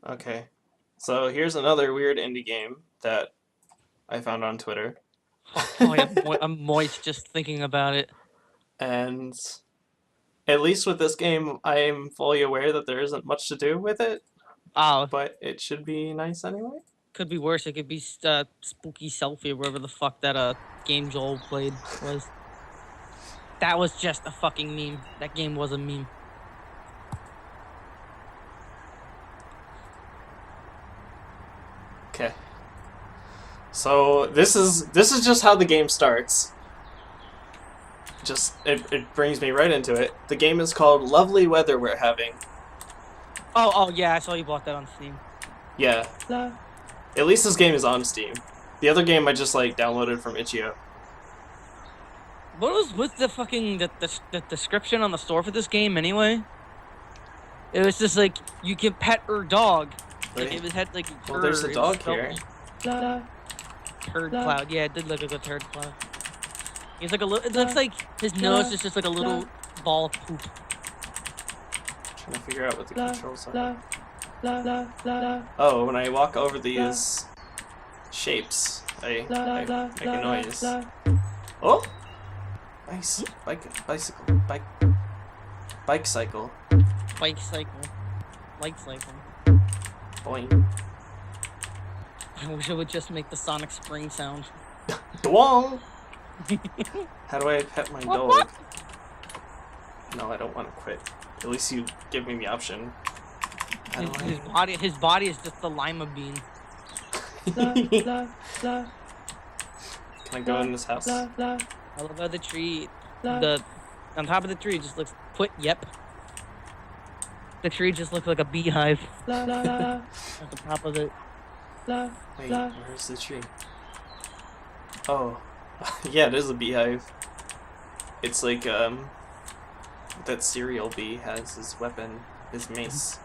Okay. So here's another weird indie game that I found on Twitter. Oh yeah, I'm moist just thinking about it. And at least with this game, I am fully aware that there isn't much to do with it, Oh, but it should be nice anyway. could be worse. It could be spooky selfie, or whatever the fuck that game Joel played was. That was just a fucking meme. That game was a meme. Okay. So this is just how the game starts. Just it brings me right into it. The game is called Lovely Weather We're Having. Oh yeah, I saw you bought that on Steam. Yeah. At least this game is on Steam. The other game I just like downloaded from itch.io. What was with the fucking the description on the store for this game anyway? It was just like you can pet her dog. Like it was had like Well, there's a dog here. Turd cloud. Yeah, it did look like a turd cloud. He's like a little. It looks like his nose is just like a little ball of poop. Trying to figure out what the controls are. Oh, when I walk over these shapes, I make a noise. Oh! Bicycle. Bike cycle. Bike cycle. Light cycle. Boing. I wish it would just make the Sonic Spring sound. Dwong! How do I pet my dog? No, I don't want to quit. At least you give me the option. His body is just the lima bean. Can I go in this house? I love how the tree, on top of the tree just looks yep. The tree just looks like a beehive. At the top of it. Wait, where's the tree? Oh, yeah, it is a beehive. It's like that cereal bee has his weapon, his mace.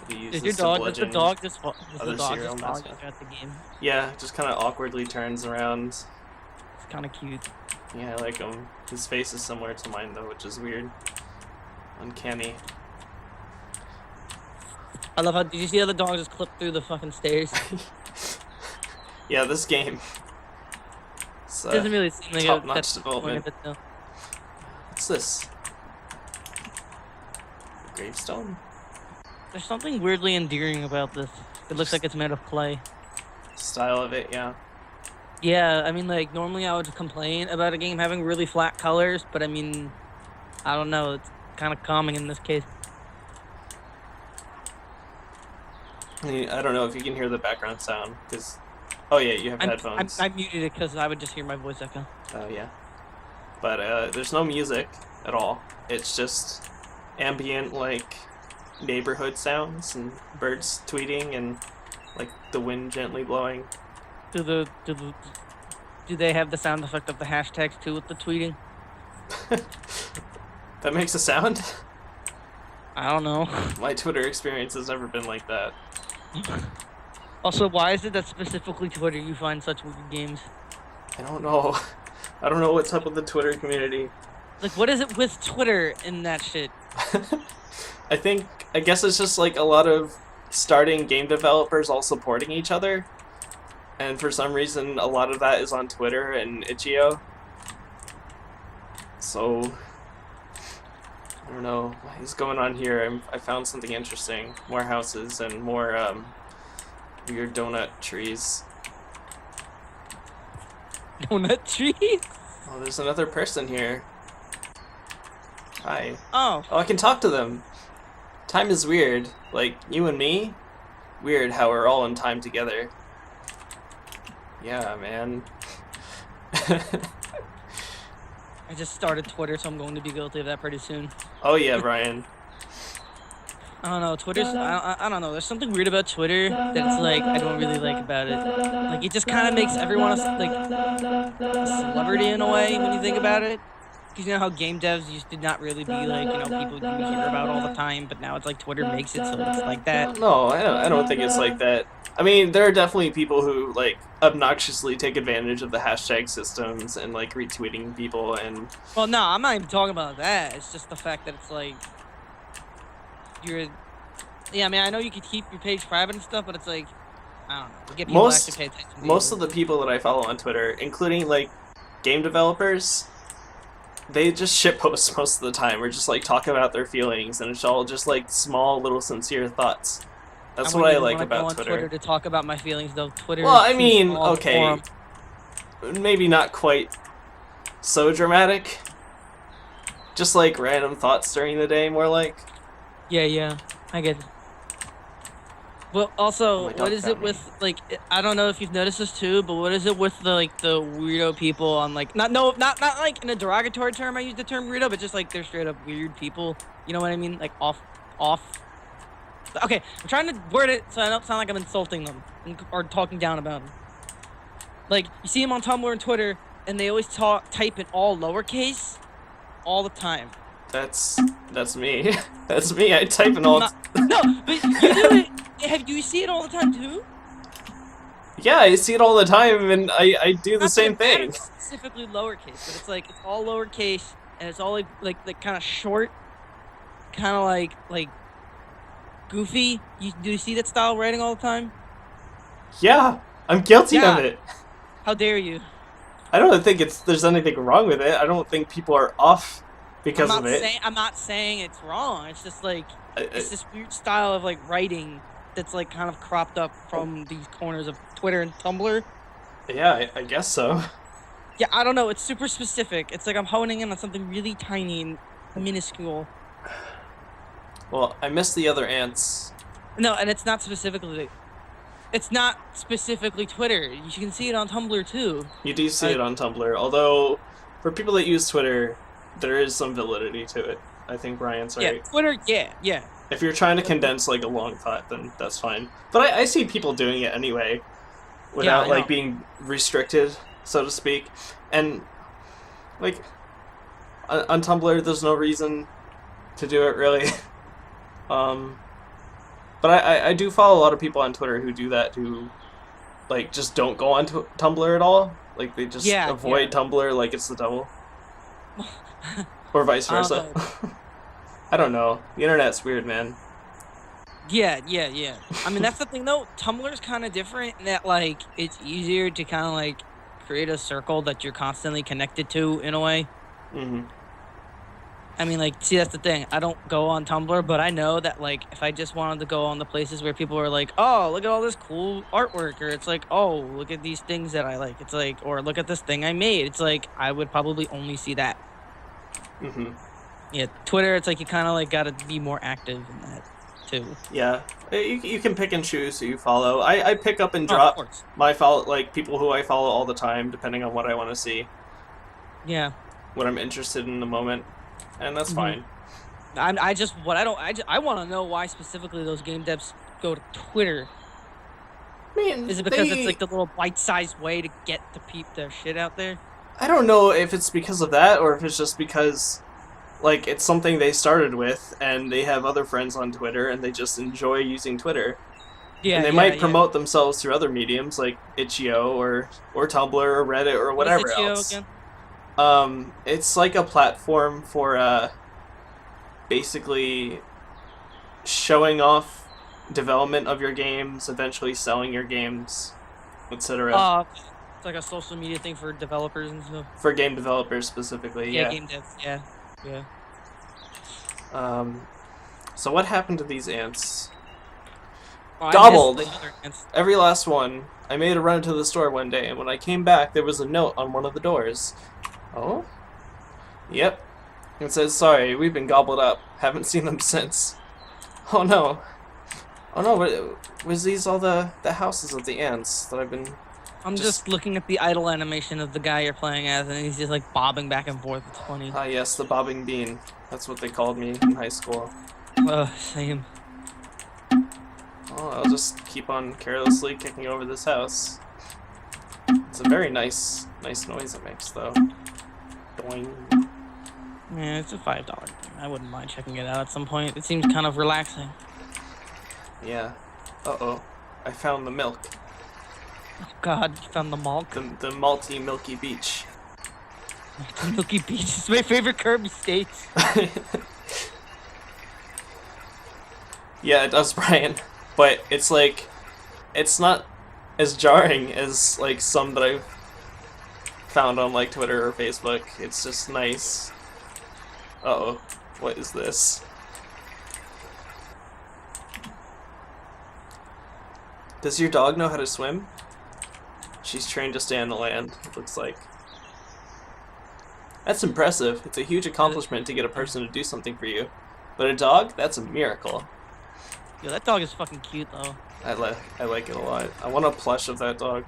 Does the dog just follow you throughout the game? Yeah, just kind of awkwardly turns around. It's kind of cute. Yeah, I like him. His face is similar to mine though, which is weird. Uncanny. I love how. Did you see how the dog just clipped through the fucking stairs? Yeah, this game. It doesn't really seem like top-notch development. Though. What's this? A gravestone? There's something weirdly endearing about this. It looks like it's made of clay. Style of it, yeah. Yeah, I mean, like, normally I would complain about a game having really flat colors, but I mean, I don't know, it's kind of calming in this case. I don't know if you can hear the background sound, because... Oh yeah, you have headphones. I muted it because I would just hear my voice echo. Oh yeah. But there's no music at all. It's just ambient, like, neighborhood sounds and birds tweeting and, like, the wind gently blowing. Do they have the sound effect of the hashtags too with the tweeting? That makes a sound? I don't know. My Twitter experience has never been like that. Also, why is it that specifically Twitter you find such weird games? I don't know. I don't know what's up with the Twitter community. Like, what is it with Twitter and that shit? I guess it's just like a lot of starting game developers all supporting each other. And for some reason, a lot of that is on Twitter and itch.io. So, I don't know what is going on here. I found something interesting. More houses and more weird donut trees. Donut trees? Oh, there's another person here. Hi. Oh, I can talk to them. Time is weird. Like, you and me? Weird how we're all in time together. Yeah, man. I just started Twitter, so I'm going to be guilty of that pretty soon. Oh yeah, Brian. I don't know, Twitter's, I don't know, there's something weird about Twitter that's like, I don't really like about it. Like, it just kind of makes everyone a celebrity in a way when you think about it. Because you know how game devs used to not really be like, you know, people you hear about all the time, but now it's like Twitter makes it so it's like that. No, I don't think it's like that. I mean, there are definitely people who, like, obnoxiously take advantage of the hashtag systems and, like, retweeting people and... Well, no, I'm not even talking about that. It's just the fact that it's like... Yeah, I mean, I know you could keep your page private and stuff, but it's like, I don't know. To get people to actually pay attention to most of the people that I follow on Twitter, including like game developers, they just shitpost most of the time, or just like talk about their feelings, and it's all just like small little sincere thoughts. That's what I like about Twitter. Twitter to talk about my feelings, though. Twitter. Well, I mean, okay, maybe not quite so dramatic. Just like random thoughts during the day, more like. Yeah, I get it. Well, also, what is it with, like, I don't know if you've noticed this too, but what is it with the, like, the weirdo people on, like, not like in a derogatory term I use the term weirdo, but just, like, they're straight up weird people, you know what I mean? Like, off. Okay, I'm trying to word it so I don't sound like I'm insulting them, or talking down about them. Like, you see them on Tumblr and Twitter, and they always type in all lowercase, all the time. That's me. That's me. I type in all. No, but you do it. Do you see it all the time too? Yeah, I see it all the time, and I do the same thing. Specifically lowercase, but it's like it's all lowercase, and it's all like kind of short, kind of like goofy. Do you see that style writing all the time? Yeah, I'm guilty of it. How dare you? I don't think there's anything wrong with it. I don't think people are off because of it. I'm not saying it's wrong. It's just like it's this weird style of like writing that's like kind of cropped up from these corners of Twitter and Tumblr. Yeah, I guess so. Yeah, I don't know. It's super specific. It's like I'm honing in on something really tiny and minuscule. Well, I miss the other ants. No, and it's not specifically Twitter. You can see it on Tumblr too. You do see it on Tumblr, although for people that use Twitter, there is some validity to it. I think Brian's right. Yeah, Twitter, yeah. If you're trying to condense like a long thought, then that's fine. But I see people doing it anyway, without like being restricted, so to speak. And like on Tumblr, there's no reason to do it really. But I do follow a lot of people on Twitter who do that, who like just don't go on Tumblr at all. Like they just avoid Tumblr like it's the devil. Or vice versa. I don't know. The internet's weird, man. Yeah. I mean, that's the thing, though. Tumblr's kind of different in that, like, it's easier to kind of, like, create a circle that you're constantly connected to, in a way. Mm-hmm. I mean, like, see, that's the thing. I don't go on Tumblr, but I know that, like, if I just wanted to go on the places where people are like, oh, look at all this cool artwork, or it's like, oh, look at these things that I like. It's like, or look at this thing I made. It's like, I would probably only see that. Mm-hmm. Yeah, Twitter, it's like you kind of like gotta be more active in that too. Yeah, you can pick and choose who you follow. I pick up and drop my people who I follow all the time, depending on what I want to see. Yeah. What I'm interested in the moment, and that's fine. I want to know why specifically those game devs go to Twitter. I mean, is it because it's like the little bite-sized way to get to peep their shit out there? I don't know if it's because of that, or if it's just because like it's something they started with, and they have other friends on Twitter, and they just enjoy using Twitter. Yeah, and they might promote themselves through other mediums like itch.io or Tumblr or Reddit or whatever else. Again? It's like a platform for basically showing off development of your games, eventually selling your games, etc. It's like a social media thing for developers and stuff. For game developers specifically, yeah. Game devs, yeah. So what happened to these ants? Oh, Gobbled! Every last one. I made a run to the store one day, and when I came back, there was a note on one of the doors. Oh? Yep. It says, sorry, we've been gobbled up. Haven't seen them since. Oh no. Oh no, was these all the houses of the ants that I've been... I'm just looking at the idle animation of the guy you're playing as, and he's just like bobbing back and forth. It's funny. Ah yes, the bobbing bean. That's what they called me in high school. Same. Well, I'll just keep on carelessly kicking over this house. It's a very nice noise it makes, though. Doing. Yeah, it's a $5 thing. I wouldn't mind checking it out at some point. It seems kind of relaxing. Yeah. Uh-oh. I found the milk. Oh god, you found the milk? The malty Milky Beach. Milky Beach is my favorite Kirby states. Yeah, it does, Brian. But it's like, it's not as jarring as like some that I've found on like Twitter or Facebook. It's just nice. Uh-oh, what is this? Does your dog know how to swim? She's trained to stay on the land, it looks like. That's impressive. It's a huge accomplishment to get a person to do something for you. But a dog? That's a miracle. Yo, that dog is fucking cute, though. I like it a lot. I want a plush of that dog.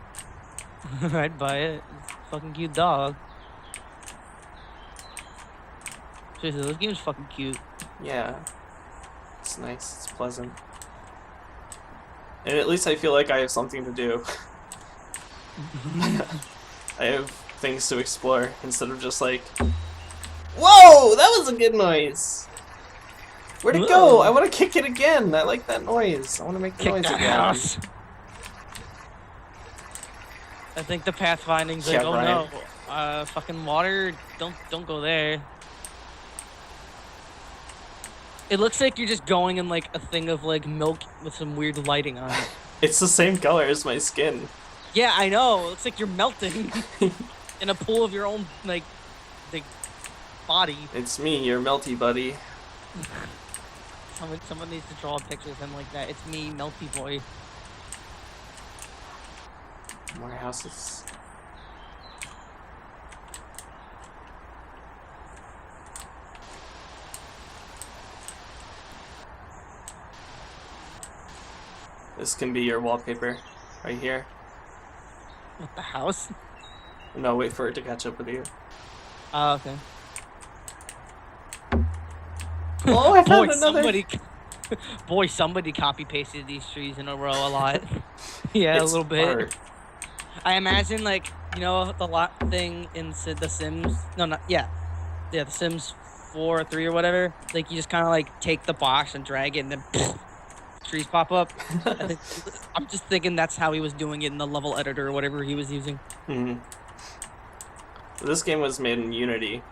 I'd buy it. It's a fucking cute dog. Seriously, this game's fucking cute. Yeah. It's nice. It's pleasant. And at least I feel like I have something to do. I have things to explore instead of just like, whoa, that was a good noise. Where'd it go? I want to kick it again. I like that noise. I want to make the noise again. House. I think the pathfinding's like, Yeah, oh Brian. no, fucking water. Don't go there. It looks like you're just going in like a thing of like milk with some weird lighting on it. It's the same color as my skin. Yeah, I know. It looks like you're melting in a pool of your own like body. It's me, your melty buddy. Someone needs to draw a picture of him like that. It's me, Melty Boy. More houses. This can be your wallpaper, right here. What, the house? No, wait for it to catch up with you. Oh, okay. Oh, I found another. Somebody copy pasted these trees in a row a lot. Yeah, It's a little bit. hard. I imagine like, you know, the lot thing in The Sims. No, not yeah, The Sims 4 or 3 or whatever. Like you just kind of like take the box and drag it, and then trees pop up. I'm just thinking that's how he was doing it in the level editor or whatever he was using. This game was made in Unity,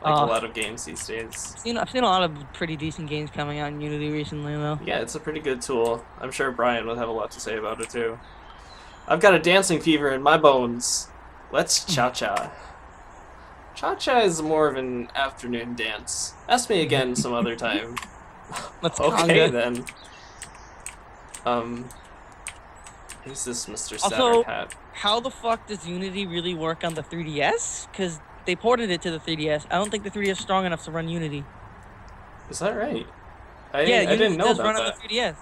like a lot of games these days. I've seen a lot of pretty decent games coming out in Unity recently, though. Yeah, it's a pretty good tool. I'm sure Brian would have a lot to say about it too. I've got a dancing fever in my bones. Let's cha-cha. Cha-cha is more of an afternoon dance. Ask me again some other time. Let's Okay conga. then. Who's this Mr. Also, Saturn Hat? How the fuck does Unity really work on the 3DS? Because they ported it to the 3DS. I don't think the 3DS is strong enough to run Unity. Is that right? Yeah, I Unity didn't know does about run that. on the 3DS.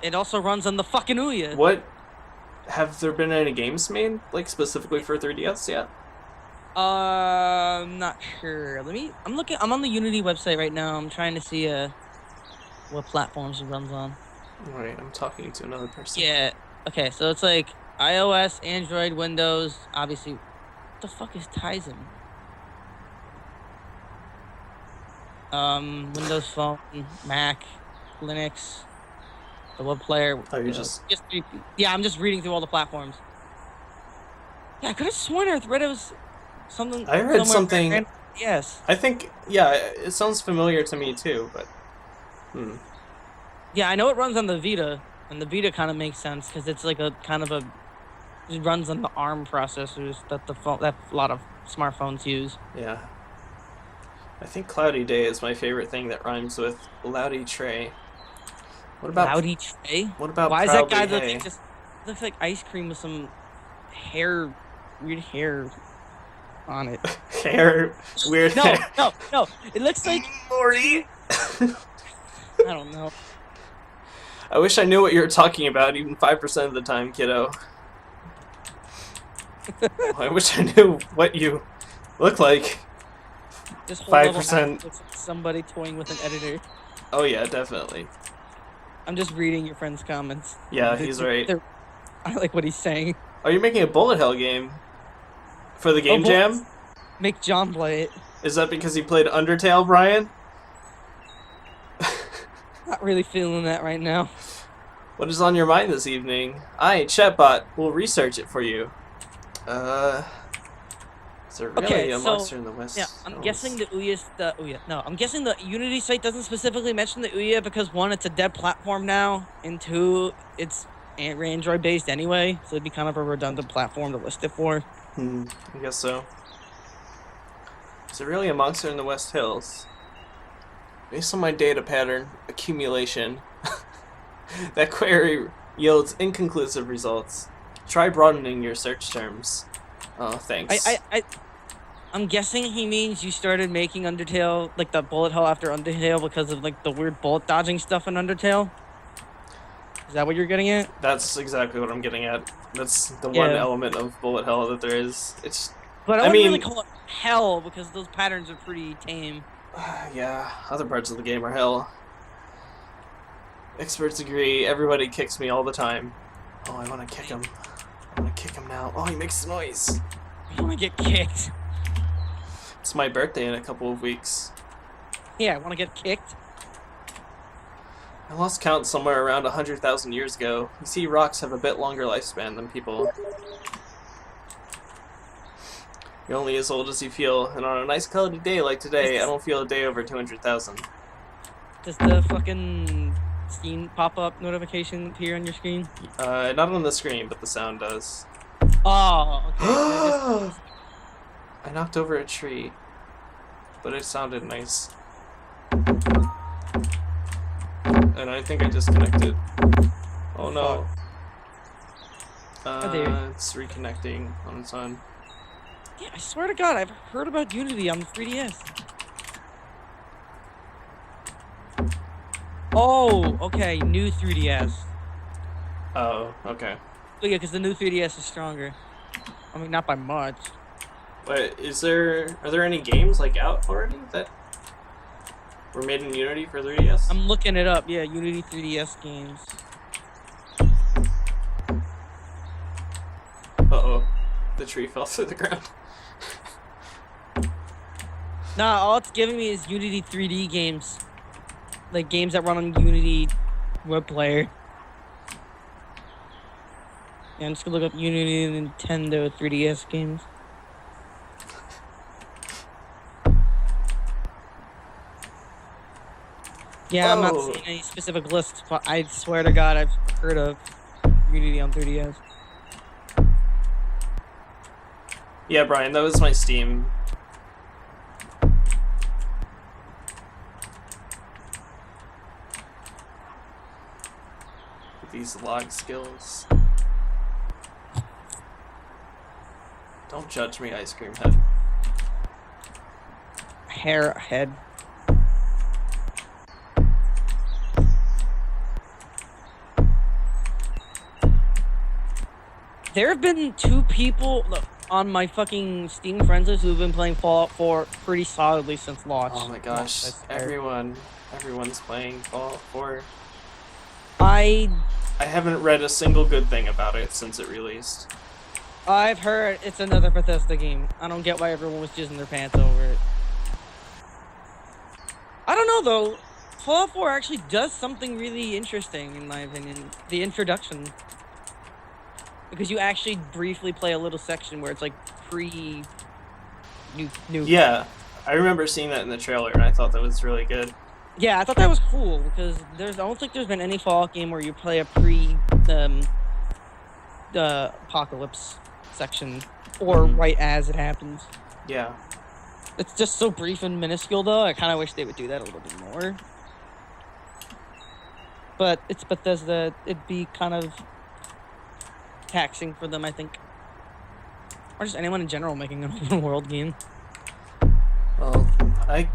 It also runs on the fucking Ouya. What? Have there been any games made, like, specifically for 3DS yet? I'm not sure. I'm looking. I'm on the Unity website right now. I'm trying to see what platforms it runs on. Wait, I'm talking to another person. Yeah. Okay, so it's like iOS, Android, Windows. Obviously, what the fuck is Tizen? Windows Phone, Mac, Linux, the web player. Oh, you're just... Yeah, I'm just reading through all the platforms. Yeah, I could have sworn I read it was something. I read something. Yes. I think, yeah, it sounds familiar to me too, but... Yeah, I know it runs on the Vita, and the Vita kind of makes sense because it's like a kind of a. It runs on the ARM processors that that a lot of smartphones use. Yeah. I think Cloudy Day is my favorite thing that rhymes with Loudy Tray. What about Loudy Tray? What about Why is that Proudly guy Hay? looking just looks like ice cream with some weird hair on it? Hair, weird No, hair. no. It looks like Morty. I don't know. I wish I knew what you were talking about, even 5% of the time, kiddo. I wish I knew what you look like. This whole 5%. looks like somebody toying with an editor. Oh yeah, definitely. I'm just reading your friend's comments. Yeah, he's right. I like what he's saying. Are you making a bullet hell game for the game jam? Make John play it. Is that because he played Undertale, Brian? Not really feeling that right now. What is on your mind this evening? I, Chatbot, will research it for you. Is there really Okay, a so monster in the West? yeah, I'm guessing the Ouya's the Ouya. No, I'm guessing the Unity site doesn't specifically mention the Ouya because one, it's a dead platform now, and two, it's Android based anyway, so it'd be kind of a redundant platform to list it for. I guess so. Is there really a monster in the West Hills? Based on my data pattern accumulation, that query yields inconclusive results. Try broadening your search terms. Oh, thanks. I'm guessing he means you started making Undertale, like the bullet hell after Undertale, because of like the weird bullet dodging stuff in Undertale. Is that what you're getting at? That's exactly what I'm getting at. That's the one element of bullet hell that there is. But I wouldn't really call it hell because those patterns are pretty tame. Yeah, other parts of the game are hell. Experts agree. Everybody kicks me all the time. Oh, I want to kick him. I want to kick him now. Oh, he makes noise. You want to get kicked? It's my birthday in a couple of weeks. Yeah, I want to get kicked. I lost count somewhere around 100,000 years ago. You see, rocks have a bit longer lifespan than people. You're only as old as you feel, and on a nice cloudy day like today, I don't feel a day over 200,000. Does the fucking Steam pop-up notification appear on your screen? Not on the screen, but the sound does. Oh, okay. I knocked over a tree, but it sounded nice. And I think I disconnected. Oh no. It's reconnecting on its own. Yeah, I swear to God, I've heard about Unity on the 3DS. Oh, okay, new 3DS. Oh, okay. Oh yeah, because the new 3DS is stronger. I mean, not by much. But are there any games like out already that were made in Unity for 3DS? I'm looking it up. Yeah, Unity 3DS games. Uh-oh. The tree fell through the ground. Nah, all it's giving me is Unity 3D games. Like games that run on Unity web player. Yeah, I'm just gonna look up Unity Nintendo 3DS games. Yeah, I'm not seeing any specific lists, but I swear to God, I've heard of Unity on 3DS. Yeah, Brian, that was my Steam. These log skills. Don't judge me, ice cream head. Hair head. There have been 2 people on my fucking Steam friends list who've been playing Fallout 4 pretty solidly since launch. Oh my gosh, everyone's playing Fallout 4. I haven't read a single good thing about it since it released. I've heard it's another Bethesda game. I don't get why everyone was jizzing their pants over it. I don't know though. Fallout 4 actually does something really interesting in my opinion. The introduction. Because you actually briefly play a little section where it's like new. Yeah, I remember seeing that in the trailer and I thought that was really good. Yeah, I thought that was cool because I don't think there's been any Fallout game where you play a apocalypse section or right as it happens. Yeah. It's just so brief and minuscule though. I kind of wish they would do that a little bit more. But it's Bethesda. It'd be kind of taxing for them, I think. Or just anyone in general making an open world game. Well, I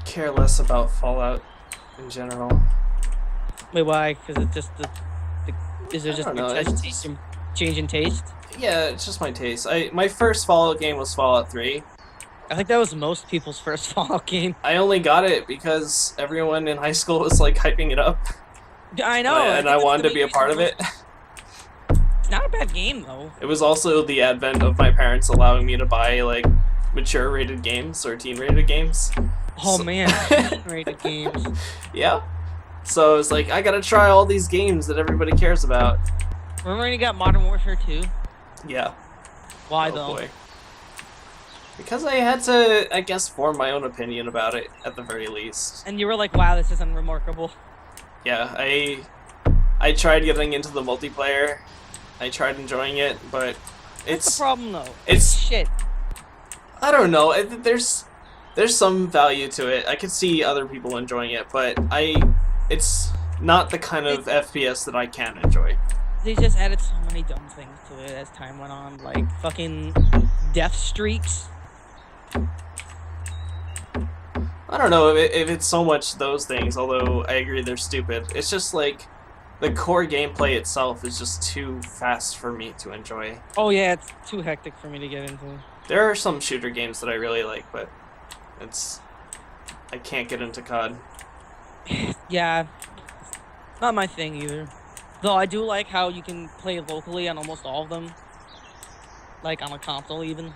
care less about Fallout in general. Wait, why? Because it's just is there just a change in taste? Yeah, it's just my taste. My first Fallout game was Fallout 3. I think that was most people's first Fallout game. I only got it because everyone in high school was like hyping it up. I know. And I wanted to be a part of it. It's not a bad game though. It was also the advent of my parents allowing me to buy like mature rated games or teen rated games. Oh man, rated games. Yeah. So it's like, I gotta try all these games that everybody cares about. Remember when you got Modern Warfare 2? Yeah. Why oh, though? Boy. Because I had to, I guess, form my own opinion about it, at the very least. And you were like, wow, this is unremarkable. Yeah, I tried getting into the multiplayer. I tried enjoying it, but it's... What's the problem, though? It's... shit. I don't know, there's some value to it. I could see other people enjoying it, but it's not the kind of FPS that I can enjoy. They just added so many dumb things to it as time went on, like fucking death streaks. I don't know if it's so much those things, although I agree they're stupid. It's just like the core gameplay itself is just too fast for me to enjoy. Oh yeah, it's too hectic for me to get into. There are some shooter games that I really like, but I can't get into COD. Yeah, not my thing either. Though I do like how you can play locally on almost all of them. Like on a console even.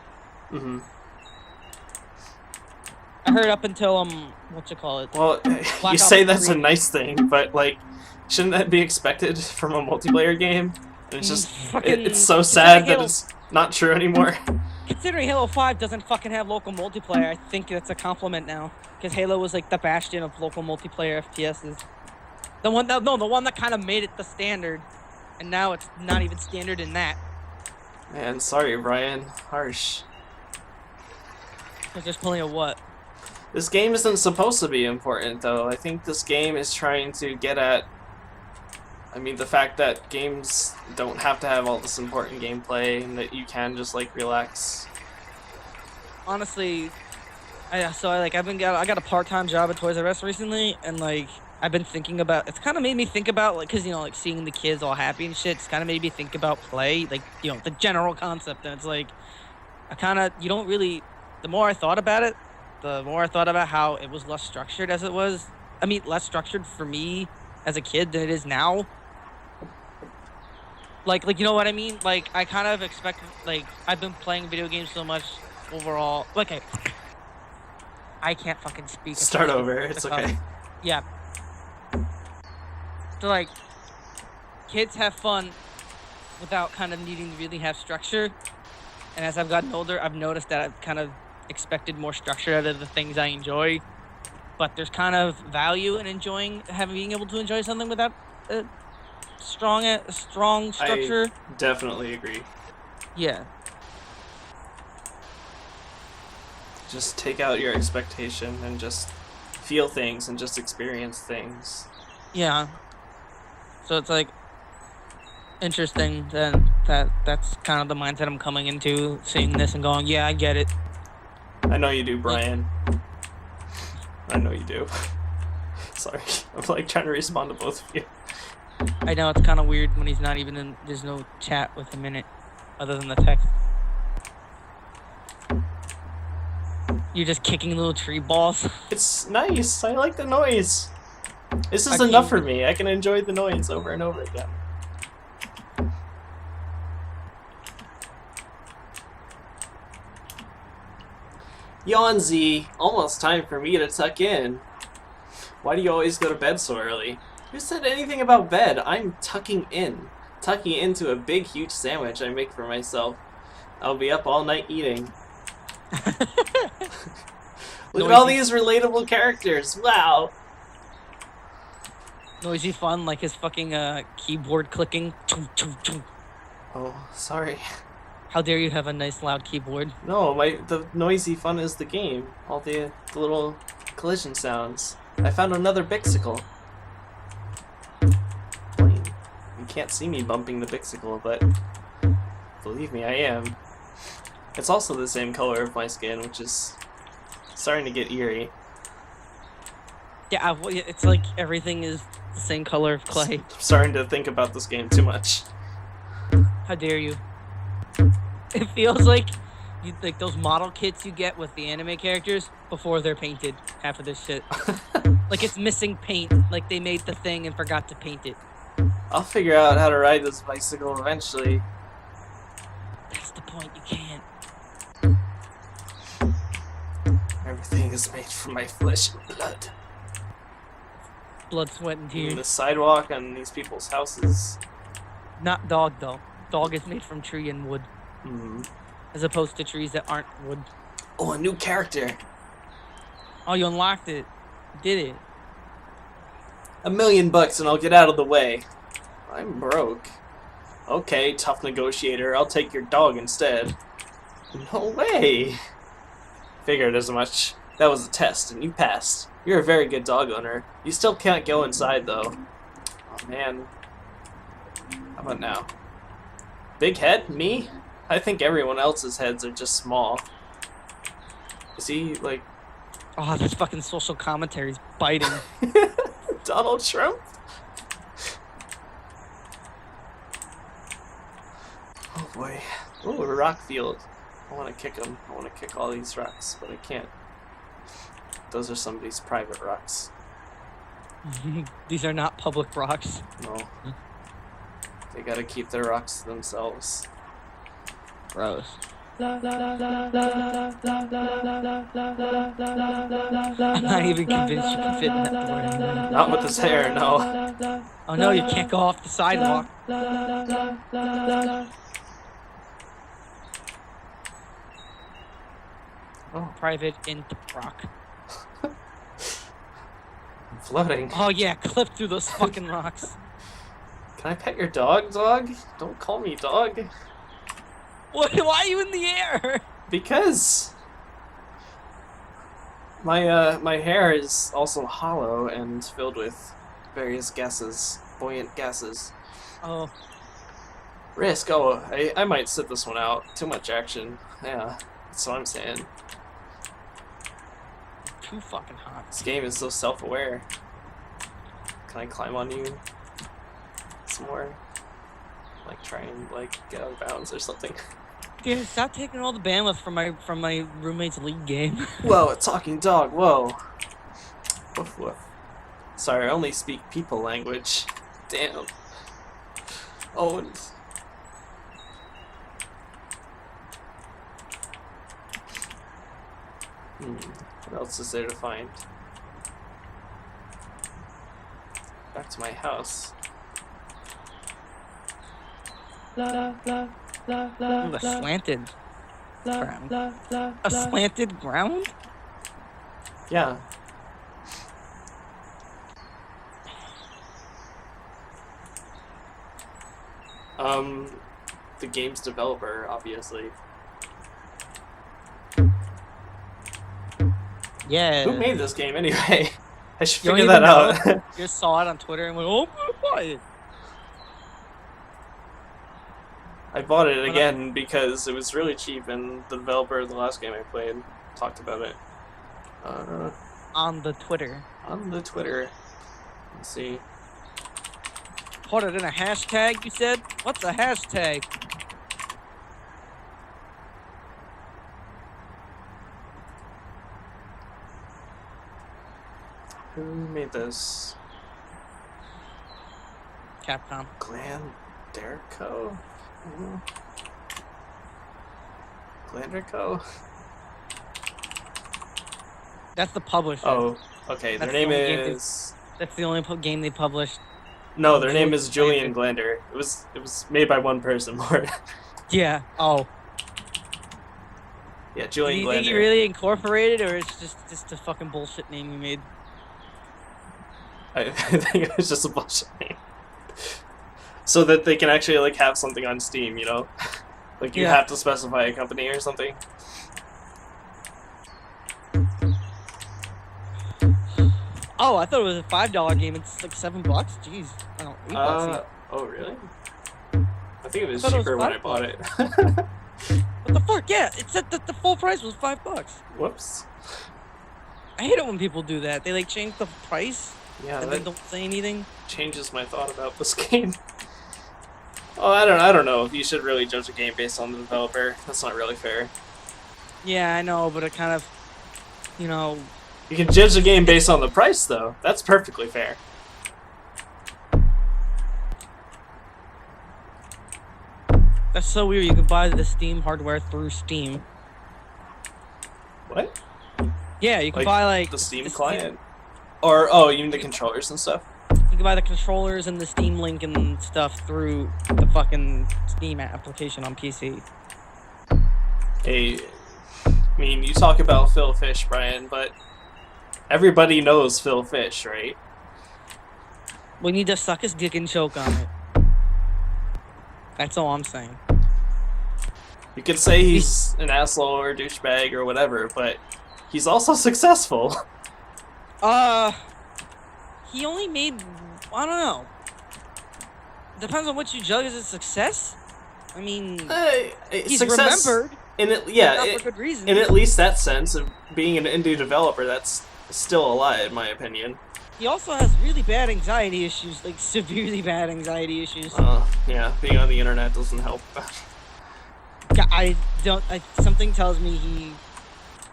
Mm-hmm. I heard up until whatchamacallit? Well, you say that's a nice thing, but like, shouldn't that be expected from a multiplayer game? And it's just it's so sad that it's not true anymore. Considering Halo 5 doesn't fucking have local multiplayer, I think that's a compliment now. Because Halo was like the bastion of local multiplayer FPSs. The one that kind of made it the standard, and now it's not even standard in that. Man, sorry, Brian. Harsh. Because there's plenty of what? This game isn't supposed to be important, though. I think this game is trying to get at... I mean, the fact that games don't have to have all this important gameplay, and that you can just, like, relax. Honestly, I got a part-time job at Toys R Us recently, and, like, I've been thinking about... It's kind of made me think about, like, because, you know, like, seeing the kids all happy and shit, it's kind of made me think about play, like, you know, the general concept, and it's like, you don't really... The more I thought about it, the more I thought about how it was less structured as it was. I mean, less structured for me as a kid than it is now. Like, you know what I mean? Like, I kind of expect, like, I've been playing video games so much overall. Okay. I can't fucking speak. Start over. It's okay. Yeah. So, like, kids have fun without kind of needing to really have structure. And as I've gotten older, I've noticed that I've kind of expected more structure out of the things I enjoy. But there's kind of value in being able to enjoy something without strong structure. I definitely agree. Yeah. Just take out your expectation and just feel things and just experience things. Yeah. So it's like interesting that that's kind of the mindset I'm coming into, seeing this and going, yeah, I get it. I know you do, Brian. I know you do. Sorry, I'm like trying to respond to both of you. I know it's kind of weird when he's not even in. There's no chat with him in it, other than the text. You're just kicking little tree balls. It's nice. I like the noise. This is enough for me. I can enjoy the noise over and over again. Yawn Z, almost time for me to tuck in. Why do you always go to bed so early? Who said anything about bed? I'm tucking in. Tucking into a big, huge sandwich I make for myself. I'll be up all night eating. Look at all these relatable characters. Wow. Noisy fun, like his fucking keyboard clicking. Oh, sorry. How dare you have a nice loud keyboard? No, the noisy fun is the game. All the little collision sounds. I found another bicycle. You can't see me bumping the bicycle, but believe me, I am. It's also the same color of my skin, which is starting to get eerie. Yeah, it's like everything is the same color of clay. I'm starting to think about this game too much. How dare you? It feels like like those model kits you get with the anime characters before they're painted. Half of this shit. Like it's missing paint. Like they made the thing and forgot to paint it. I'll figure out how to ride this bicycle eventually. That's the point, you can't. Everything is made from my flesh and blood. Blood, sweat, and tears. And the sidewalk on these people's houses. Not dog, though. Dog is made from tree and wood. Mm-hmm. As opposed to trees that aren't wood. Oh, a new character. Oh, you unlocked it. You did it. $1 million and I'll get out of the way. I'm broke. Okay, tough negotiator. I'll take your dog instead. No way. Figured as much. That was a test, and you passed. You're a very good dog owner. You still can't go inside, though. Oh, man. How about now? Big head? Me? I think everyone else's heads are just small. Is he, like... Oh, this fucking social commentary's biting. Donald Trump? Oh boy. Oh, a rock field. I want to kick them. I want to kick all these rocks, but I can't. Those are somebody's private rocks. These are not public rocks. No. They gotta keep their rocks to themselves. Gross. I'm not even convinced you can fit in that door. Not with his hair, no. Oh no, you can't go off the sidewalk. Oh, Private int rock. I'm floating. Oh yeah, clip through those fucking rocks. Can I pet your dog, dog? Don't call me dog. What? Why are you in the air? Because my hair is also hollow and filled with various gases, buoyant gases. Oh. Risk. Oh, I might sit this one out. Too much action. Yeah, that's what I'm saying. Too fucking hot. This game is so self-aware. Can I climb on you some more? Like try and like get out of bounds or something. Dude, stop taking all the bandwidth from my roommate's league game. Whoa, a talking dog. Whoa. Woof woof. Sorry, I only speak people language. Damn. Oh. What else is there to find? Back to my house. Ooh, a slanted ground. A slanted ground? Yeah. The game's developer, obviously. Yeah. Who made this game anyway? I should You don't figure that even out. know? You just saw it on Twitter and went, oh, what? I bought it again because it was really cheap, and the developer of the last game I played talked about it. On the Twitter. On the Twitter. Let's see. Put it in a hashtag, you said? What's a hashtag? Who made this? Capcom. Glander Co? Glander Co? That's the publisher. Oh, okay. Their That's name the only game is... That's the only game they published. No, their name is Julian Glander. It was made by one person, more. Yeah. Oh. Yeah, Do Julian you Glander. think you really incorporated, or it's just a fucking bullshit name you made? I think it was just a bullshit name. So that they can actually like have something on Steam, you know? Like you have to specify a company or something. Oh, I thought it was a $5 game. It's like $7. Jeez, I don't. Oh really? I think it was cheaper when I bought it. What the fuck? Yeah, it said that the full price was $5. Whoops. I hate it when people do that. They like change the price Yeah, and that then don't say anything. changes my thought about this game. Oh, I don't know if you should really judge a game based on the developer. That's not really fair. Yeah, I know, but it kind of, you know. You can judge the game based on the price, though. That's perfectly fair. That's so weird. You can buy the Steam hardware through Steam. What? Yeah, you can buy like the Steam client, or oh, you mean the controllers and stuff? You can buy the controllers and the Steam Link and stuff through the fucking Steam application on PC. Hey, I mean, you talk about Phil Fish, Brian, but everybody knows Phil Fish, right? We need to suck his dick and choke on it. That's all I'm saying. You could say he's an asshole or a douchebag or whatever, but he's also successful. He only made, I don't know. Depends on what you judge as a success. I mean, he's success remembered. For good reasons. In at least that sense of being an indie developer, that's still a lie, in my opinion. He also has really bad anxiety issues, like severely bad anxiety issues. Yeah, being on the internet doesn't help. Something tells me he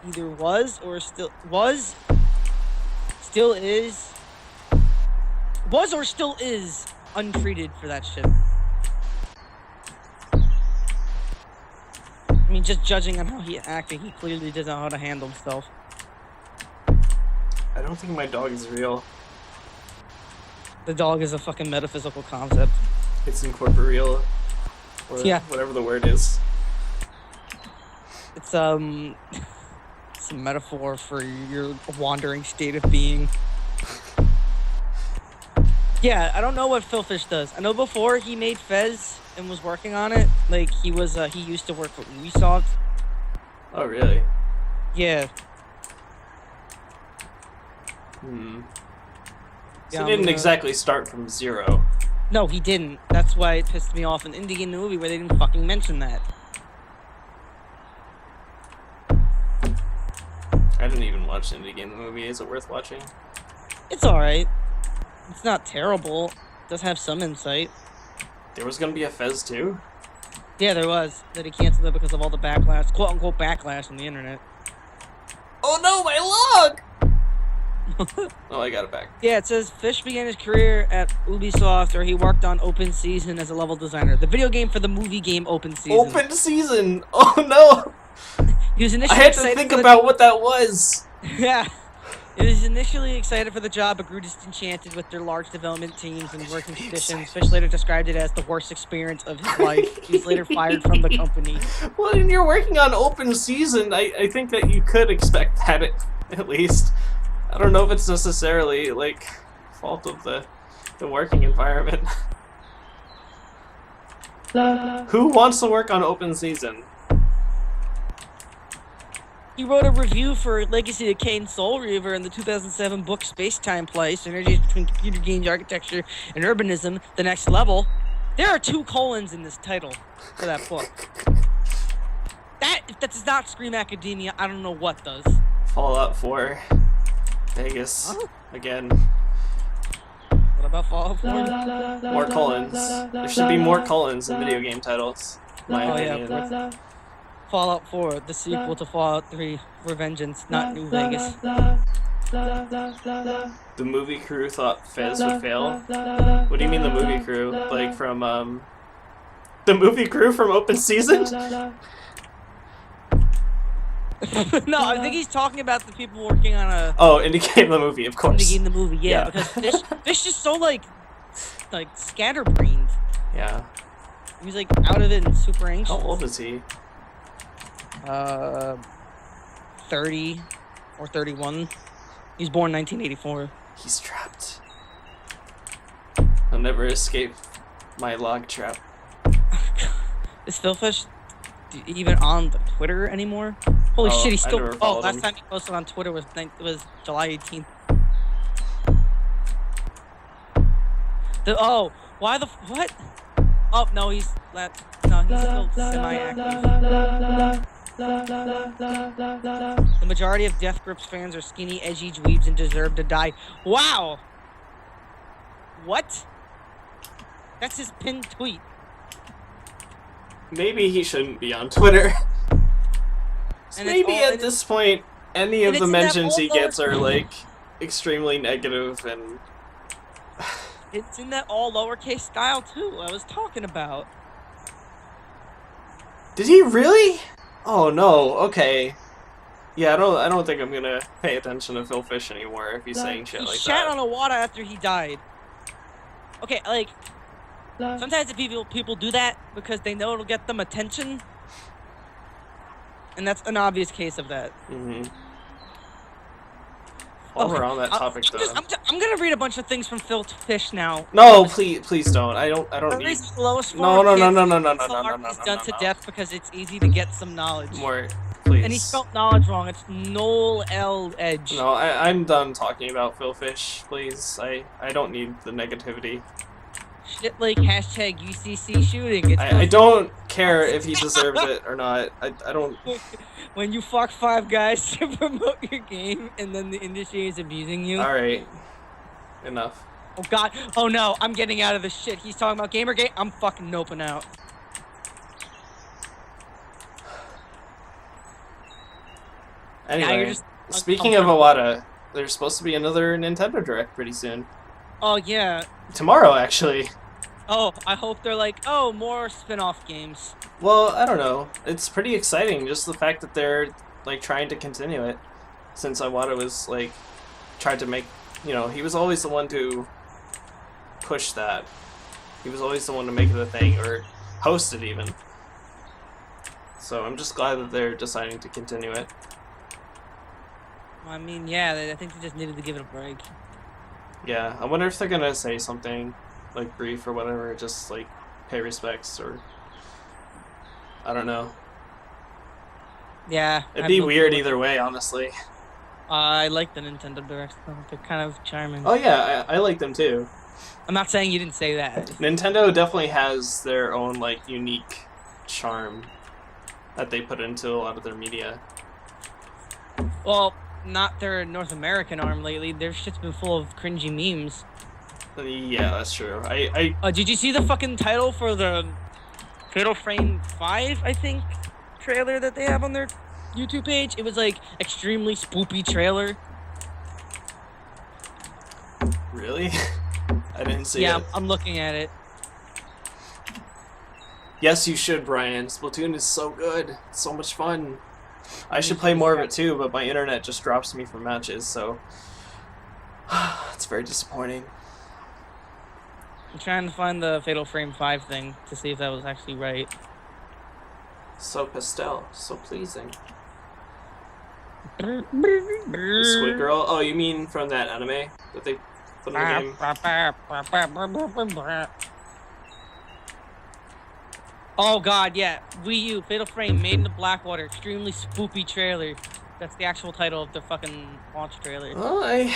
either was or still is untreated for that shit. I mean, just judging on how he acted, he clearly doesn't know how to handle himself. I don't think my dog is real. The dog is a fucking metaphysical concept. It's incorporeal. Or whatever the word is. It's a metaphor for your wandering state of being. Yeah, I don't know what Phil Fish does. I know before he made Fez and was working on it, like he used to work for Ubisoft. Oh, really? Yeah. So he didn't exactly start from zero. No, he didn't. That's why it pissed me off in Indie Game the Movie where they didn't fucking mention that. I didn't even watch Indie Game the Movie. Is it worth watching? It's alright. It's not terrible. It does have some insight. There was gonna be a Fez too? Yeah, there was. That he canceled it because of all the backlash, quote-unquote backlash on the internet. Oh no, my log! Oh, I got it back. Yeah, it says Fish began his career at Ubisoft, where he worked on Open Season as a level designer. The video game for the movie game Open Season. Open Season! Oh no! He was initially I had to think about what that was. Yeah. He was initially excited for the job, but grew disenchanted with their large development teams and working conditions. Fish later described it as the worst experience of his life. He was later fired from the company. Well, when you're working on Open Season, I think that you could expect that at least. I don't know if it's necessarily, like, fault of the working environment. Who wants to work on Open Season? He wrote a review for Legacy of Kain Soul Reaver in the 2007 book Space-Time Play, Synergies Between Computer Games Architecture and Urbanism, The Next Level. There are 2 colons in this title for that book. If that does not scream academia, I don't know what does. Fallout 4. Vegas. Huh? Again. What about Fallout 4? More colons. There should be more colons in video game titles. My opinion. Yeah, of course. Fallout 4, the sequel to Fallout 3, Revengeance, not New Vegas. The movie crew thought Fez would fail? What do you mean the movie crew? Like from, the movie crew from Open Season? No, I think he's talking about the people working on a... Oh, Indie Game the Movie, of course. Indie Game the Movie, yeah. Because Fish is so, like scatterbrained. Yeah. He's, like, out of it and super anxious. How old is he? 30 or 31. He's born 1984. He's trapped. He'll never escape my log trap. Is Phil Fish even on Twitter anymore? Holy shit, he's still... last time he posted on Twitter was July 18th. Why the... What? Oh, no, he's still semi-active. The majority of Death Grips fans are skinny, edgy dweebs and deserve to die. Wow! What? That's his pinned tweet. Maybe he shouldn't be on Twitter. Maybe at this point, any of the mentions he gets are, like, extremely negative and... It's in that all lowercase style, too, I was talking about. Did he really? Oh no, okay. Yeah, I don't think I'm gonna pay attention to Phil Fish anymore if he's saying shit like that. He shat on a water after he died. Okay, like, sometimes people do that because they know it'll get them attention. And that's an obvious case of that. Mm-hmm. While we're on that topic, though, I'm gonna read a bunch of things from Phil Fish now. No, please don't. I don't need. No. He's done to death because it's easy to get some knowledge. More, please. And he spelled knowledge wrong. It's Noel L. Edge. No, I'm done talking about Phil Fish. Please, I don't need the negativity. Shit like hashtag UCC shooting. I don't care if he deserves it or not. I don't. When you fuck 5 guys to promote your game and then the industry is abusing you. Alright. Enough. Oh god. Oh no, I'm getting out of this shit. He's talking about Gamergate. I'm fucking noping out. Anyway, speaking of Iwata, there's supposed to be another Nintendo Direct pretty soon. Oh yeah. Tomorrow, actually. Oh, I hope they're like, oh, more spin-off games. Well, I don't know. It's pretty exciting, just the fact that they're, like, trying to continue it. Since Iwata was, like, tried to make, you know, he was always the one to push that. He was always the one to make it a thing, or host it, even. So I'm just glad that they're deciding to continue it. I mean, yeah, I think they just needed to give it a break. Yeah, I wonder if they're gonna say something, like, brief or whatever, just, like, pay respects, or... I don't know. Yeah. It'd be weird either way, honestly. I like the Nintendo Directs, though. They're kind of charming. Oh yeah, I like them too. I'm not saying you didn't say that. Nintendo definitely has their own, like, unique charm that they put into a lot of their media. Well, not their North American arm lately. Their shit's been full of cringy memes. Yeah, that's true. Did you see the fucking title for the Fatal Frame 5, I think, trailer that they have on their YouTube page? It was like extremely spoopy trailer. Really? I didn't see it. Yeah, I'm looking at it. Yes, you should, Brian. Splatoon is so good. It's so much fun. I should play more of it too, but my internet just drops me from matches, so it's very disappointing. I'm trying to find the Fatal Frame 5 thing to see if that was actually right. So pastel, so pleasing. The Squid Girl? Oh, you mean from that anime that they put in the game? Oh god, yeah. Wii U, Fatal Frame, Made in the Blackwater, extremely spoopy trailer. That's the actual title of their fucking launch trailer. Well,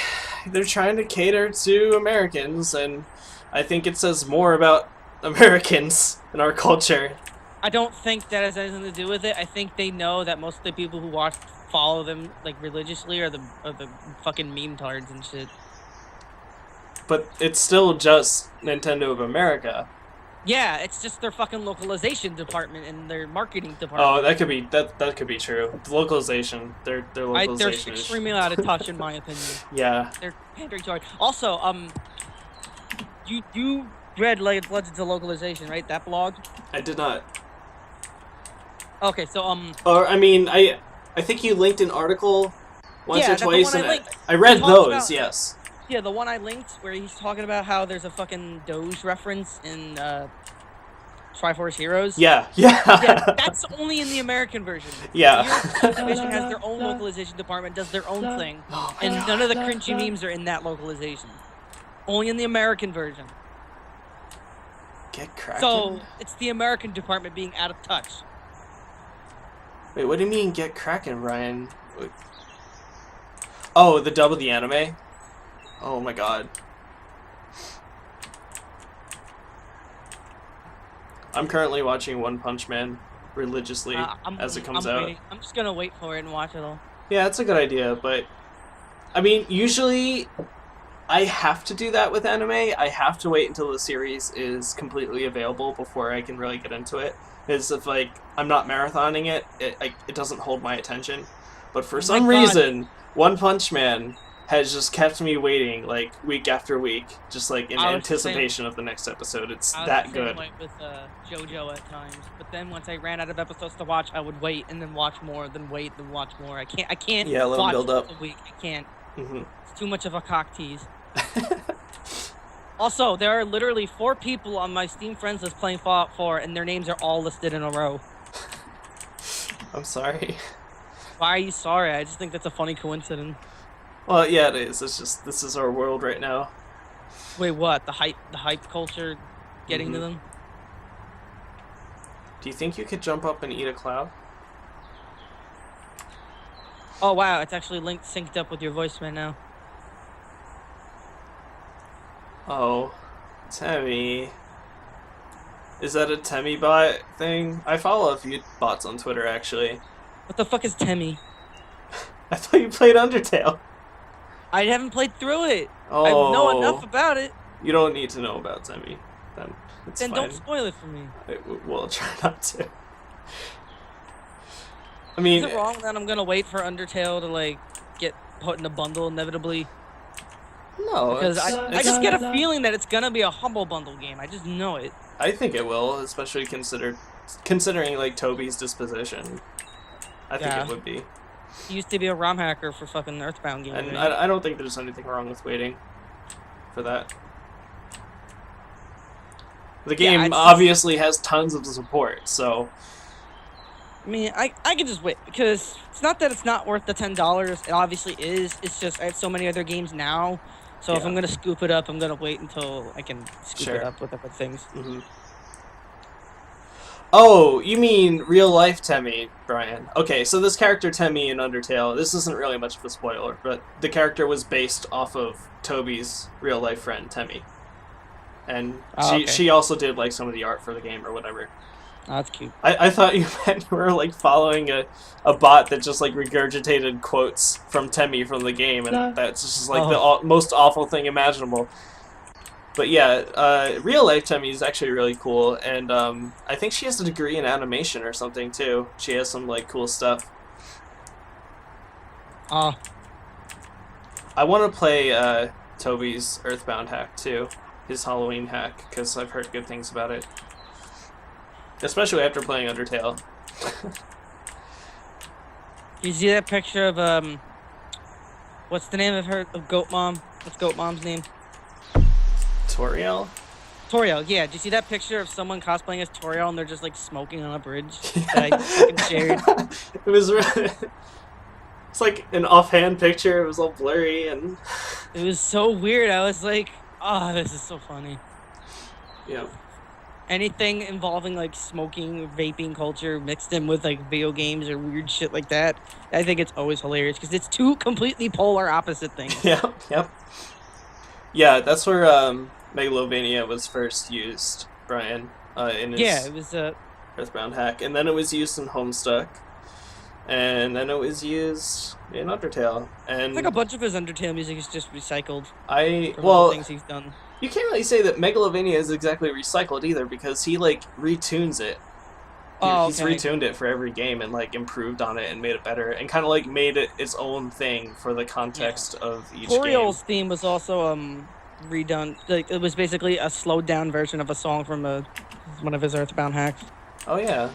they're trying to cater to Americans, and I think it says more about Americans and our culture. I don't think that has anything to do with it. I think they know that most of the people who follow them, like, religiously are the fucking meme tards and shit. But it's still just Nintendo of America. Yeah, it's just their fucking localization department and their marketing department. Oh, that could be true. The localization, their localization they're extremely out of touch, in my opinion. Yeah. They're pandering toward. Also, you read Legends of Localization, right? That blog. I did not. Okay, so Or I mean, I think you linked an article once or twice, and I read those. Yes. Yeah, the one I linked where he's talking about how there's a fucking Doge reference in Triforce Heroes. Yeah. Yeah, that's only in the American version. Yeah. The European division has their own localization department, does their own thing, and none of the cringy memes are in that localization. Only in the American version. Get cracking. So it's the American department being out of touch. Wait, what do you mean get cracking, Ryan? Oh, the dub of the anime? Oh my god. I'm currently watching One Punch Man religiously as it comes out. I'm just gonna wait for it and watch it all. Yeah, it's a good idea, but I mean, usually I have to do that with anime. I have to wait until the series is completely available before I can really get into it. Because if, like, I'm not marathoning it, it doesn't hold my attention. But for some reason, One Punch Man has just kept me waiting, like, week after week, just, like, in anticipation of the next episode. It's that good. I was with JoJo at times, but then once I ran out of episodes to watch, I would wait and then watch more, then wait, then watch more. I can't let them watch build up. a week. I can't. Mm-hmm. It's too much of a cock tease. Also, there are literally 4 people on my Steam friends list playing Fallout 4, and their names are all listed in a row. I'm sorry. Why are you sorry? I just think that's a funny coincidence. Well, yeah, it is. It's just this is our world right now. Wait, what? The hype culture getting to them? Do you think you could jump up and eat a cloud? Oh wow, it's actually synced up with your voice right now. Oh, Temmie. Is that a Temmie bot thing? I follow a few bots on Twitter, actually. What the fuck is Temmie? I thought you played Undertale. I haven't played through it. Oh. I know enough about it. You don't need to know about Temmie. Then it's Then fine. don't spoil it for me. We'll try not to. I mean, is it wrong that I'm gonna wait for Undertale to like get put in a bundle inevitably? No, because I just get a feeling that it's gonna be a humble bundle game. I just know it. I think it will, especially considering like Toby's disposition. I think it would be. He used to be a ROM hacker for fucking Earthbound games. And right? I don't think there's anything wrong with waiting for that. The game obviously has tons of support, so... I mean, I can just wait, because it's not that it's not worth the $10. It obviously is. It's just I have so many other games now. So if I'm going to scoop it up, I'm going to wait until I can scoop it up with other things. Mm-hmm. Oh, you mean real-life Temmie, Brian. Okay, so this character Temmie in Undertale, this isn't really much of a spoiler, but the character was based off of Toby's real-life friend, Temmie. And she also did, like, some of the art for the game or whatever. Oh, that's cute. I thought you meant you were, like, following a bot that just, like, regurgitated quotes from Temmie from the game, and that's just, like, the most awful thing imaginable. But yeah, real-life Temmie is actually really cool, and I think she has a degree in animation or something, too. She has some, like, cool stuff. I want to play Toby's Earthbound hack, too. His Halloween hack, because I've heard good things about it. Especially after playing Undertale. You see that picture of, what's the name of her, of Goat Mom? What's Goat Mom's name? Toriel? Toriel, yeah. Did you see that picture of someone cosplaying as Toriel and they're just like smoking on a bridge that I fucking shared? It was really... It's like an offhand picture. It was all blurry and... It was so weird. I was like, oh, this is so funny. Yeah. Anything involving like smoking, vaping culture mixed in with like video games or weird shit like that, I think it's always hilarious because it's two completely polar opposite things. Yep. Yeah, that's where Megalovania was first used, Brian, in his it was Earthbound hack, and then it was used in Homestuck, and then it was used in Undertale, and I think a bunch of his Undertale music is just recycled. Well, things he's done. You can't really say that Megalovania is exactly recycled either, because he like retunes it. He's retuned it for every game and like improved on it and made it better and kind of like made it its own thing for the context of each game. Toriel's theme was also redone. Like it was basically a slowed down version of a song from one of his Earthbound hacks. Oh yeah.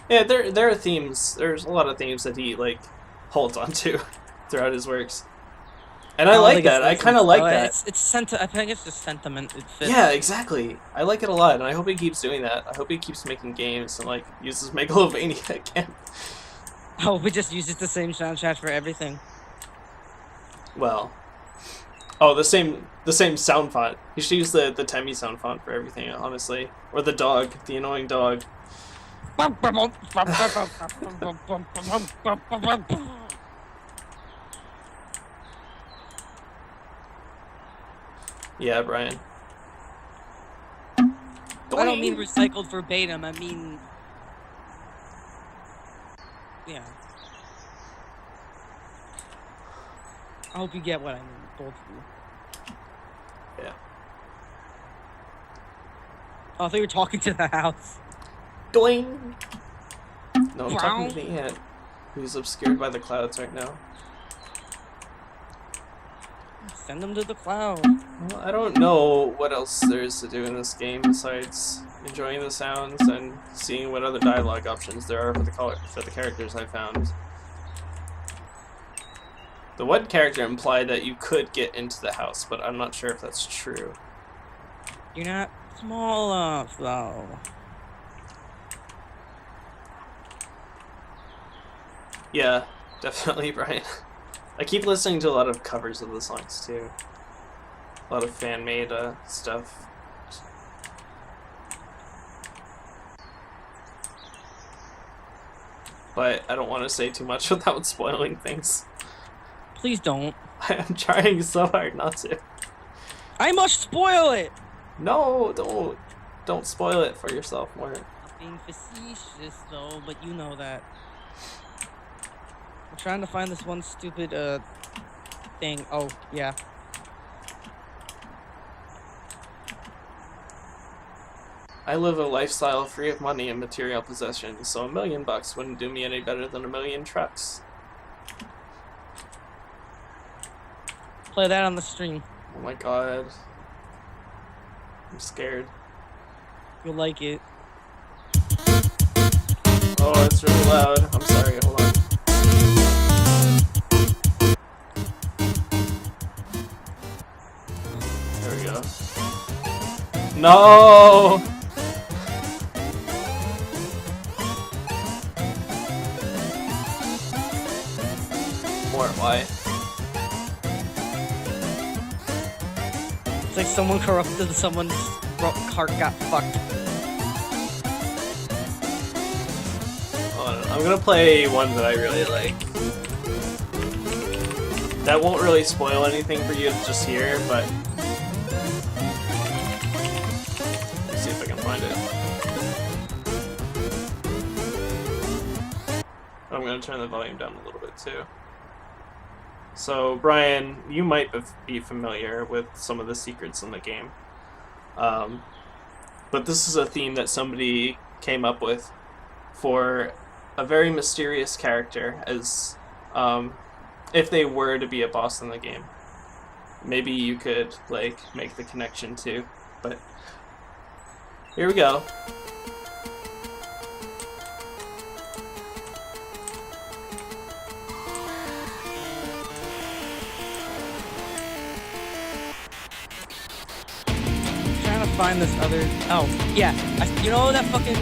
Yeah, there are themes. There's a lot of themes that he like holds onto throughout his works. And I like that. I kind of like that. I think it's just sentiment. It fits. Yeah, exactly. I like it a lot, and I hope he keeps doing that. I hope he keeps making games and like uses Megalovania again. I hope he just uses the same soundtrack for everything. Well, the same sound font. You should use the Temmie sound font for everything, honestly, or the dog, the annoying dog. Yeah, Brian. I don't mean recycled verbatim, I mean... Yeah. I hope you get what I mean, both of you. Yeah. Oh, I thought you were talking to the house. Doing. No, I'm talking to the ant, who's obscured by the clouds right now. Send them to the cloud. Well, I don't know what else there is to do in this game besides enjoying the sounds and seeing what other dialogue options there are for the characters I found. The one character implied that you could get into the house, but I'm not sure if that's true. You're not small enough, though. Yeah, definitely, Brian. I keep listening to a lot of covers of the songs too. A lot of fan-made stuff. But I don't want to say too much without spoiling things. Please don't. I'm trying so hard not to. I must spoil it! No, don't spoil it for yourself, more. I'm being facetious though, but you know that. I'm trying to find this one stupid thing. Oh, yeah. I live a lifestyle free of money and material possessions, so $1 million wouldn't do me any better than 1 million trucks. Play that on the stream. Oh my god. I'm scared. You'll like it. Oh, it's really loud. I'm sorry, hold on. There we go. No! More, why? It's like someone corrupted someone's cart got fucked. Hold on, I'm gonna play one that I really like. That won't really spoil anything for you to just hear, but... Let's see if I can find it. I'm gonna turn the volume down a little bit too. So, Brian, you might be familiar with some of the secrets in the game. But this is a theme that somebody came up with for a very mysterious character, as if they were to be a boss in the game. Maybe you could, like, make the connection too. But here we go. Find this other. Oh, yeah. You know that fucking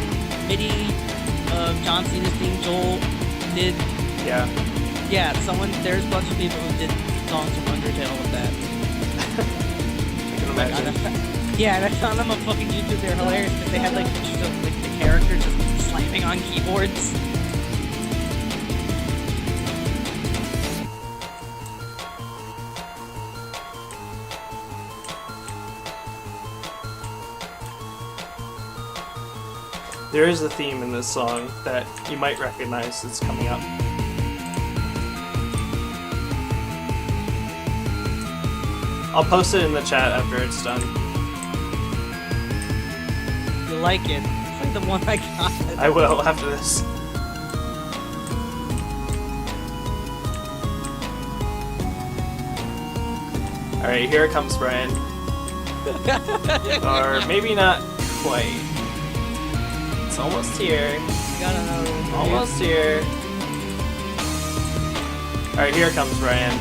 MIDI John Cena's theme Joel did? Yeah. Yeah, there's a bunch of people who did songs from Undertale with that. I can imagine. Yeah, and I found them on fucking YouTube. They're hilarious because they had like pictures of like the characters just slamming on keyboards. There is a theme in this song that you might recognize that's coming up. I'll post it in the chat after it's done. You like it? It's like the one I got. I will after this. Alright, here it comes, Brian. Or maybe not quite. It's almost here. You gotta know. Almost here. Alright, here it comes, Brian.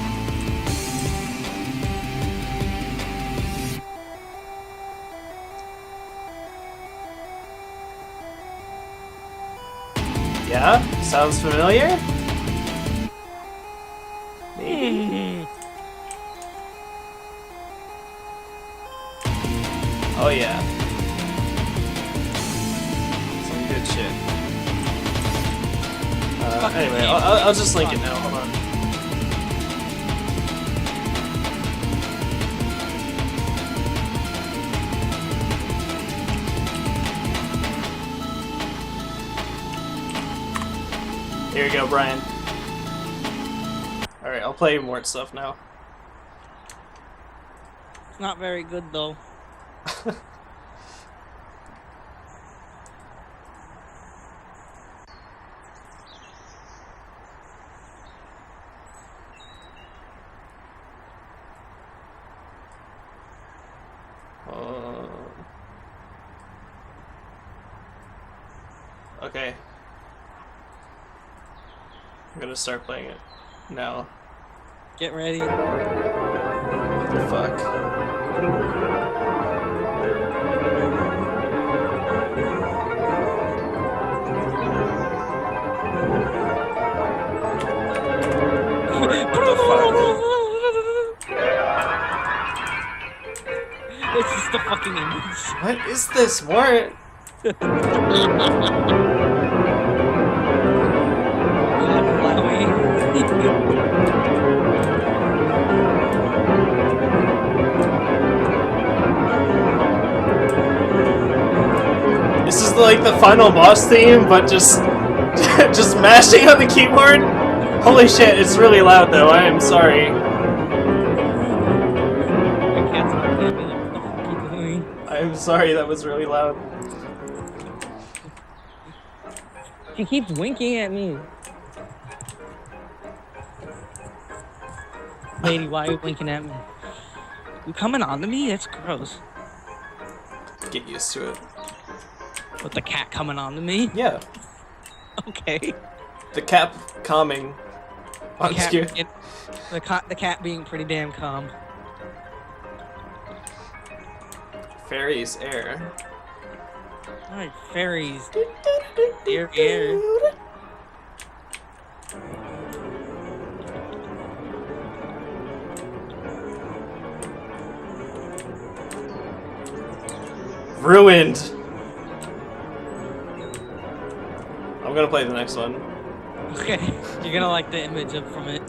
Yeah? Sounds familiar? Maybe? Oh yeah. Some good shit. Anyway, I'll just link it now, hold on. Here you go, Brian. Alright, I'll play more stuff now. It's not very good though. Okay. I'm gonna start playing it now. Get ready. What the fuck? is this? More? This is like the final boss theme, but just just mashing on the keyboard. Holy shit! It's really loud though. I am sorry. I am sorry. That was really loud. She keeps winking at me. Lady, why are you winking at me? You coming on to me? That's gross. Get used to it. With the cat coming on to me? Yeah. Okay. The cat calming. The cat being pretty damn calm. Fairies air. Alright, fairies. Air. Ruined. I'm gonna play the next one. Okay, you're gonna like the image up from it.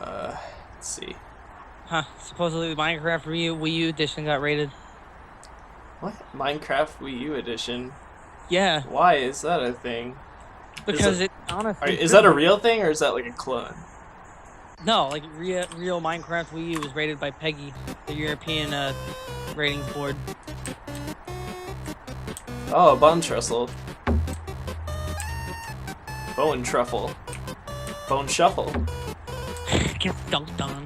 Let's see. Huh, supposedly the Minecraft Wii U edition got rated. What? Minecraft Wii U edition? Yeah. Why is that a thing? Because it honestly... Is that a real thing, or is that like a clone? No, like real Minecraft Wii U was rated by PEGI, the European ratings board. Oh, bone trestle. Bone truffle. Bone shuffle. Get dunked on.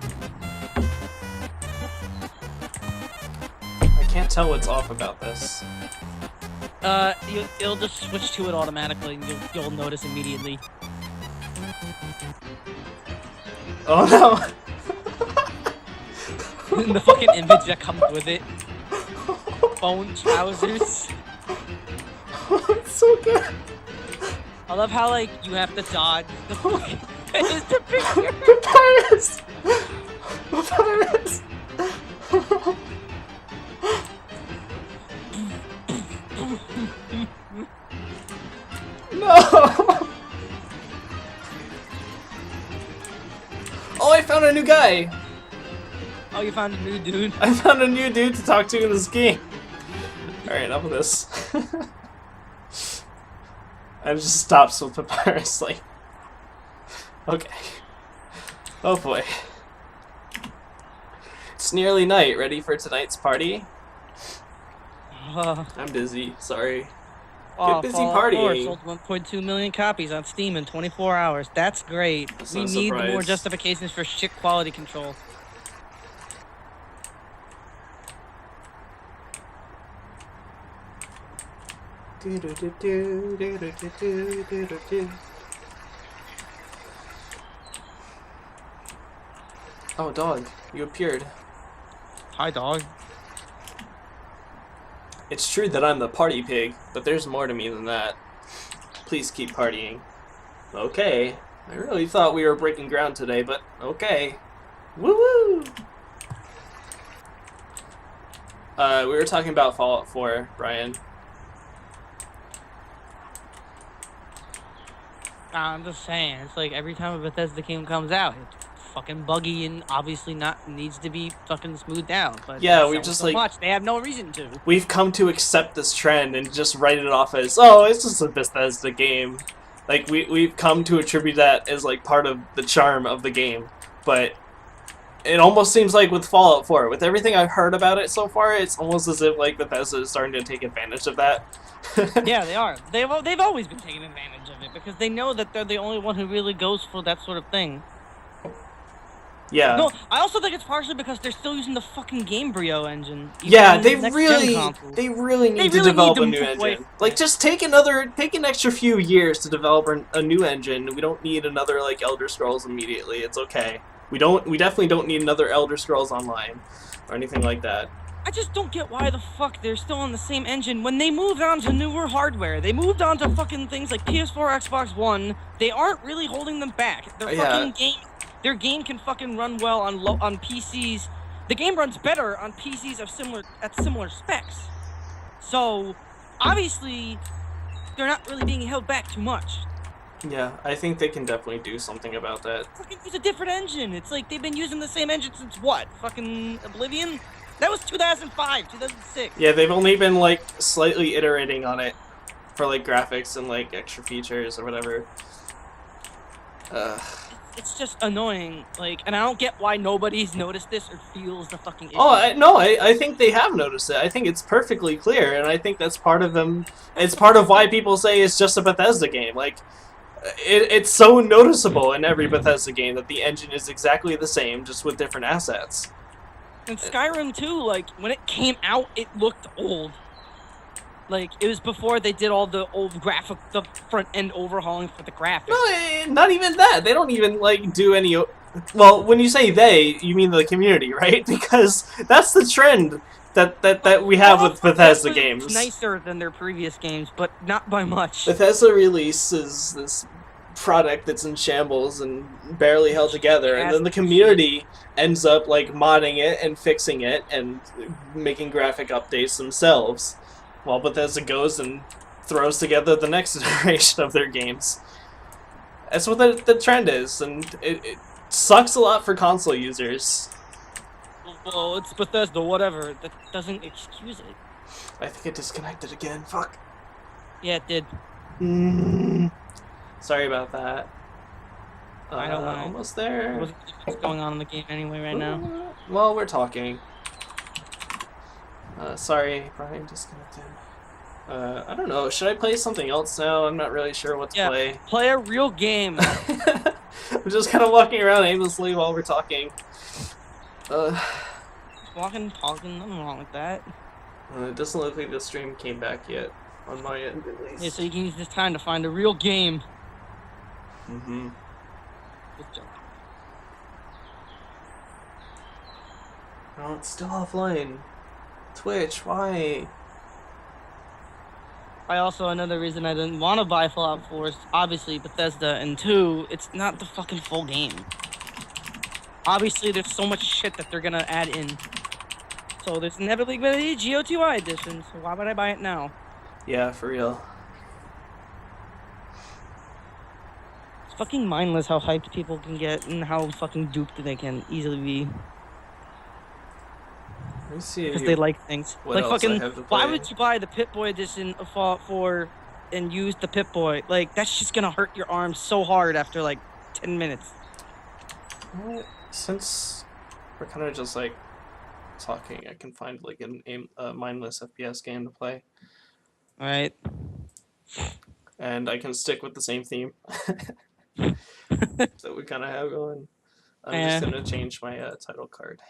I can't tell what's off about this. It'll just switch to it automatically, and you'll notice immediately. Oh no! And the fucking image that comes with it. Bone trousers. It's so good. I love how, like, you have to dodge the fucking picture. Papyrus! Papyrus! No! Oh, I found a new guy! Oh, you found a new dude? I found a new dude to talk to in this game. Alright, enough of this. I just stops with Papyrus, like... Okay. Oh boy. It's nearly night. Ready for tonight's party? I'm busy. Sorry. Get busy partying. Sold 1.2 million copies on Steam in 24 hours. That's great. That's we no need surprise. more justifications for shit quality control. Oh, dog, you appeared. Hi, dog. It's true that I'm the party pig, but there's more to me than that. Please keep partying. Okay. I really thought we were breaking ground today, but okay. Woo-woo! We were talking about Fallout 4, Brian. I'm just saying, it's like every time a Bethesda game comes out, it's fucking buggy and obviously needs to be fucking smoothed out. But yeah, we just like much. They have no reason to. We've come to accept this trend and just write it off as, oh, it's just a Bethesda game. Like we've come to attribute that as like part of the charm of the game. But it almost seems like with Fallout 4, with everything I've heard about it so far, it's almost as if like Bethesda is starting to take advantage of that. Yeah, they are. They've always been taking advantage of it because they know that they're the only one who really goes for that sort of thing. Yeah. No, I also think it's partially because they're still using the fucking Gamebryo engine. Yeah, they really need to develop a new engine. Like, just take an extra few years to develop a new engine. We don't need another like Elder Scrolls immediately. It's okay. We definitely don't need another Elder Scrolls Online or anything like that. I just don't get why the fuck they're still on the same engine when they moved on to newer hardware. They moved on to fucking things like PS4, Xbox One. They aren't really holding them back. Their game can fucking run well on PCs the game runs better on PCs of similar specs. So, obviously, they're not really being held back too much. Yeah, I think they can definitely do something about that. Fucking use a different engine. It's like they've been using the same engine since what? Fucking Oblivion? That was 2005, 2006. Yeah, they've only been like slightly iterating on it for like graphics and like extra features or whatever. It's just annoying, like, and I don't get why nobody's noticed this or feels the fucking issue. Oh, I think they have noticed it. I think it's perfectly clear, and I think that's part of them. It's part of why people say it's just a Bethesda game. Like, it's so noticeable in every Bethesda game that the engine is exactly the same, just with different assets. And Skyrim too, like, when it came out, it looked old. Like, it was before they did all the old the front-end overhauling for the graphics. No, not even that. They don't even, like, do any... Well, when you say they, you mean the community, right? Because that's the trend that we have with Bethesda games. It's nicer than their previous games, but not by much. Bethesda releases this product that's in shambles and barely held together, and then the community ends up, like, modding it and fixing it and making graphic updates themselves. While Bethesda goes and throws together the next iteration of their games. That's what the trend is, and it sucks a lot for console users. Well, it's Bethesda, whatever. That doesn't excuse it. I think it disconnected again. Fuck. Yeah, it did. Sorry about that. I don't know. Almost there. What's going on in the game anyway right now? Well, we're talking. Sorry, Brian disconnected. I don't know. Should I play something else now? I'm not really sure what to play. Play a real game. I'm just kind of walking around aimlessly while we're talking. Walking, talking, nothing wrong with that. It doesn't look like the stream came back yet, on my end at least. Yeah, so you can use this time to find a real game. Mm-hmm. Good job. Oh, it's still offline. Twitch, why? Another reason I didn't want to buy Fallout 4 is obviously Bethesda, and 2, it's not the fucking full game. Obviously, there's so much shit that they're gonna add in. So there's inevitably gonna be a GOTY edition, so why would I buy it now? Yeah, for real. It's fucking mindless how hyped people can get and how fucking duped they can easily be. Let me see. Because they like things. Like fucking, why would you buy the Pip-Boy edition of Fallout 4 and use the Pip-Boy? Like, that's just gonna hurt your arms so hard after like 10 minutes. Since we're kind of just like talking, I can find like a mindless FPS game to play. Alright. And I can stick with the same theme that we kind of have going. I'm just gonna change my title card.